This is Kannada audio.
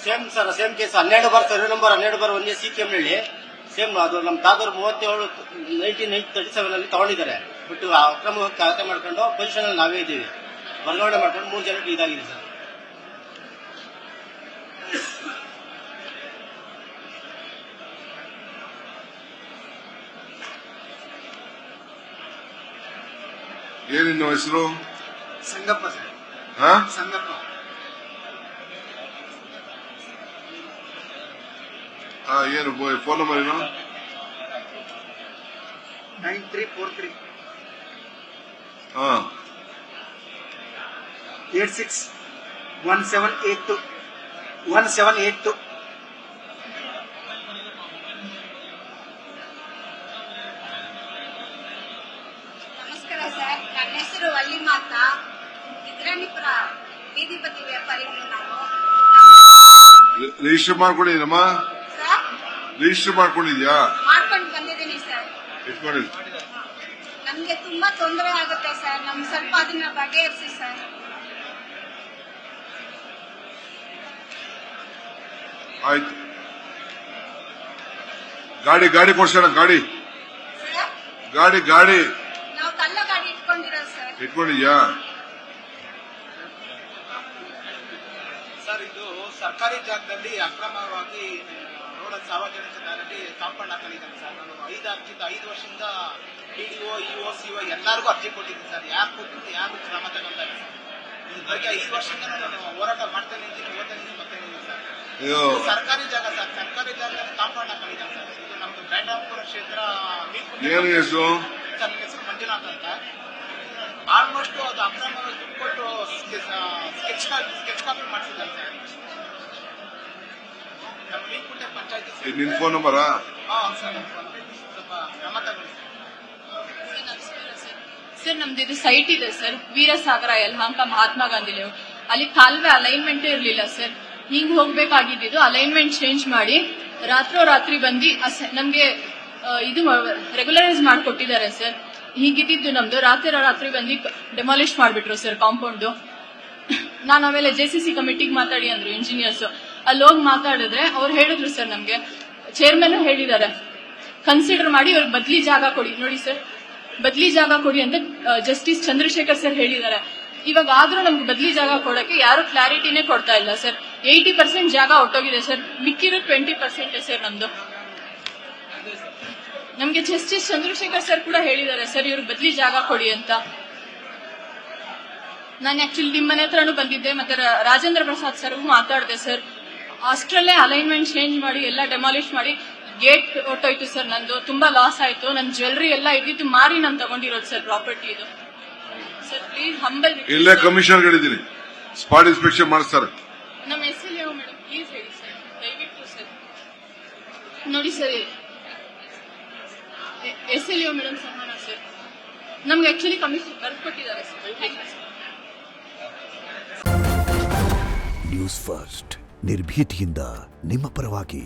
Same sir, same case 12 bar survey number 12 bar 1 CKM same ಅದು ನಮ್ಮ ತಾದೂರು 37 1937 ಅಲ್ಲಿ ತಗೊಂಡಿದ್ದಾರೆ. ಬಿಟ್ಟು ಅಕ್ರಮ ಖಾತೆ ಮಾಡ್ಕೊಂಡು ಪೊಸಿಷನ್ ಅಲ್ಲಿ ನಾವೇ ಇದ್ದೀವಿ. ವರ್ಗಾವಣೆ ಮಾಡ್ಕೊಂಡು 3 ಜನಕ್ಕೆ ಇದಾಗಿದೆ ಸರ್. ಏನಿನ್ನು ಹೆಸರು? ಸಂಗಪ್ಪ ಸರ್. ಸಂಗಪ್ಪ. ಏನು ಫೋನ್ ನಂಬರ್ ಏನು? 9343 861782 1782. ನಮಸ್ಕಾರ ಸರ್, ನನ್ನ ಹೆಸರು ವಲ್ಲಿ ಮಾತಾ. ಇದ್ರಣಿಪುರ ಬೀದಿ ಬದಿ ವ್ಯಾಪಾರಿಗಳು ನಾವು. ರಿಜಿಸ್ಟರ್ ಮಾಡ್ಕೊಂಡಿದ್ದೀನಮ್ಮ? ಸರ್, ರಿಜಿಸ್ಟರ್ ಮಾಡ್ಕೊಂಡಿದ್ಯಾ? ಮಾಡ್ಕೊಂಡು ಬಂದಿದ್ದೀನಿ ಸರ್. ಇಟ್ಕೊಳ್ಳಿ. ನಮ್ಗೆ ತುಂಬಾ ತೊಂದರೆ ಆಗುತ್ತೆ ಸರ್, ನಮ್ಗೆ ಸ್ವಲ್ಪ ಅದನ್ನ ಬಗೆಹರಿಸಿ ಸರ್. ಆಯ್ತು. ಗಾಡಿ ಕೊಡ್ಸೋಣ. ಗಾಡಿ ನಾವು ಕಲ್ಲ ಗಾಡಿ ಇಟ್ಕೊಂಡಿರೋ ಸರ್. ಇಟ್ಕೊಂಡಿದ್ಯಾ? ಸರ್, ಇದು ಸರ್ಕಾರಿ ಜಾಗದಲ್ಲಿ ಅಕ್ರಮವಾಗಿ ರೋಡ್ ಸಾರ್ವಜನಿಕ ಜಾಗದಲ್ಲಿ ಕಾಂಪೌಂಡ್ ಹಾಕೊಂಡಿದ್ದಾನೆ ಸರ್. ನಾನು 5 ವರ್ಷದಿಂದ PDO, EO, CO ಎಲ್ಲರಿಗೂ ಅರ್ಜಿ ಕೊಟ್ಟಿದ್ದೀನಿ ಸರ್. ಯಾರು ಕೊಟ್ಟಿದ್ದು ಯಾರು ಕ್ರಮ ತಗೊಂತಾರೆ ಸರ್. ಇದ್ರ ಬಗ್ಗೆ 5 ವರ್ಷದಿಂದ ನಾನು ಹೋರಾಟ ಮಾಡ್ತಾನೆ ಇದ್ದೀನಿ, ಮತ್ತೆ ಸರ್. ಸರ್ಕಾರಿ ಜಾಗ ಸರ್, ಸರ್ಕಾರಿ ಜಾಗದಲ್ಲಿ ಕಾಂಪೌಂಡ್ ಹಾಕೊಂಡಿದ್ದಾನೆ ಸರ್. ಇದು ನಮ್ದು ಬ್ಯಾಂಡಾಪುರ ಕ್ಷೇತ್ರ. ಏನು ಹೆಸರು? ಸರ್, ನನ್ನ ಹೆಸರು ಮಂಜುನಾಥ್ ಅಂತ. ಆಲ್ಮೋಸ್ಟ್ ಅದು ಅಕ್ರಮವಾಗಿ ದುಡ್ಡು ಕೊಟ್ಟು ಸ್ಕೆಚ್ ಕಾಪಿ ಮಾಡಿಸಿದ್ದಾರೆ ಸರ್. ನಮ್ಮ ಮೀನ್ಕುಂಟೆ ಪಂಚಾಯತಿ. ನಿನ್ ಫೋನ್ ನಂಬರಾ? ಸರ್, ಸ್ವಲ್ಪ ಕ್ರಮ ತಗೊಳ್ಳಿ ಸರ್. ನಮ್ದು ಇದು ಸೈಟ್ ಇದೆ ಸರ್, ವೀರಸಾಗರ ಯಲಹಂಕ ಮಹಾತ್ಮ ಗಾಂಧಿ ಲೇಔಟ್. ಅಲ್ಲಿ ಕಾಲುವೆ ಅಲೈನ್ಮೆಂಟ್ ಇರಲಿಲ್ಲ ಸರ್. ಹಿಂಗ್ ಹೋಗ್ಬೇಕಾಗಿದ್ದು ಅಲೈನ್ಮೆಂಟ್ ಚೇಂಜ್ ಮಾಡಿ ರಾತ್ರಿ ಬಂದು ನಮ್ಗೆ ಇದು ರೆಗ್ಯುಲರೈಸ್ ಮಾಡಿಕೊಟ್ಟಿದ್ದಾರೆ ಸರ್. ಹೀಗಿದ್ದು ನಮ್ದು ರಾತ್ರಿ ಬಂದು ಡೆಮಾಲಿಷ್ ಮಾಡಿಬಿಟ್ರು ಸರ್ ಕಾಂಪೌಂಡ್. ನಾನು ಆಮೇಲೆ JCC ಕಮಿಟಿಗೆ ಮಾತಾಡಿ ಅಂದ್ರು ಇಂಜಿನಿಯರ್ಸ್. ಅಲ್ಲಿ ಹೋಗಿ ಮಾತಾಡಿದ್ರೆ ಅವ್ರು ಹೇಳಿದ್ರು ಸರ್, ನಮ್ಗೆ ಚೇರ್ಮನ್ ಹೇಳಿದ್ದಾರೆ ಕನ್ಸಿಡರ್ ಮಾಡಿ ಅವ್ರಿಗೆ ಬದ್ಲಿ ಜಾಗ ಕೊಡಿ. ನೋಡಿ ಸರ್, ಬದ್ಲಿ ಜಾಗ ಕೊಡಿ ಅಂತ ಜಸ್ಟಿಸ್ ಚಂದ್ರಶೇಖರ್ ಸರ್ ಹೇಳಿದ್ದಾರೆ. ಇವಾಗ ಆದ್ರೂ ನಮ್ಗೆ ಬದ್ಲಿ ಜಾಗ ಕೊಡಕ್ಕೆ ಯಾರು ಕ್ಲಾರಿಟಿನೇ ಕೊಡ್ತಾ ಇಲ್ಲ ಸರ್. 80% ಜಾಗ ಹೊಟ್ಟೋಗಿದೆ ಸರ್, ಮಿಕ್ಕಿರೋ 20% ಸರ್ ನಮ್ದು. ನಮ್ಗೆ ಜಸ್ಟಿಸ್ ಚಂದ್ರಶೇಖರ್ ಸರ್ ಕೂಡ ಹೇಳಿದ್ದಾರೆ ಸರ್, ಇವ್ರಿಗೆ ಬದ್ಲಿ ಜಾಗ ಕೊಡಿ ಅಂತ. ನಾನು ಆಕ್ಚುಲಿ ನಿಮ್ಮ ಮನೆ ಹತ್ರನೂ ಬಂದಿದ್ದೆ, ಮತ್ತೆ ರಾಜೇಂದ್ರ ಪ್ರಸಾದ್ ಸರ್ಗೂ ಮಾತಾಡಿದೆ ಸರ್. ಅಷ್ಟರಲ್ಲೇ ಅಲೈನ್ಮೆಂಟ್ ಚೇಂಜ್ ಮಾಡಿ ಎಲ್ಲ ಡೆಮಾಲಿಷ್ ಮಾಡಿ ಗೇಟ್ ಹೊಟ್ಟೋಯ್ತು ಸರ್. ನಂದು ತುಂಬಾ ಲಾಸ್ ಆಯ್ತು. ನನ್ನ ಜ್ಯುವೆಲ್ರಿ ಎಲ್ಲ ಇದ್ದಿದ್ದು ಮಾರಿ ನಾನು ತಗೊಂಡಿರೋದು ಸರ್ ಪ್ರಾಪರ್ಟಿ ಇದು ಸರ್. ಪ್ಲೀಸ್ ಹಂಬಲ್ ಇಲ್ಲೇ ಕಮಿಷನರ್ಗಳಿದ್ದೀನಿ, ಸ್ಪಾಟ್ ಇನ್ಸ್ಪೆಕ್ಷನ್ ಮಾಡಿಸ್ತಾರೆ. ನಮ್ಮ SLO ಮೇಡಮ್ ಪ್ಲೀಸ್ ಹೇಳಿ ಸರ್, ದಯವಿಟ್ಟು ಸರ್. ನೋಡಿ ಸರ್, SLO ಮೇಡಮ್ ಸಮಾನ ಸರ್. ನಮ್ಗೆ ಆಕ್ಚುಲಿ ಕಮಿಷನ್ ಬರ್ಕೊಟ್ಟಿದ್ದಾರೆ ಸರ್. ನ್ಯೂಸ್ ಫಸ್ಟ್ ನಿರ್ಭೀತಿಯಿಂದ ನಿಮ್ಮ ಪರವಾಗಿ.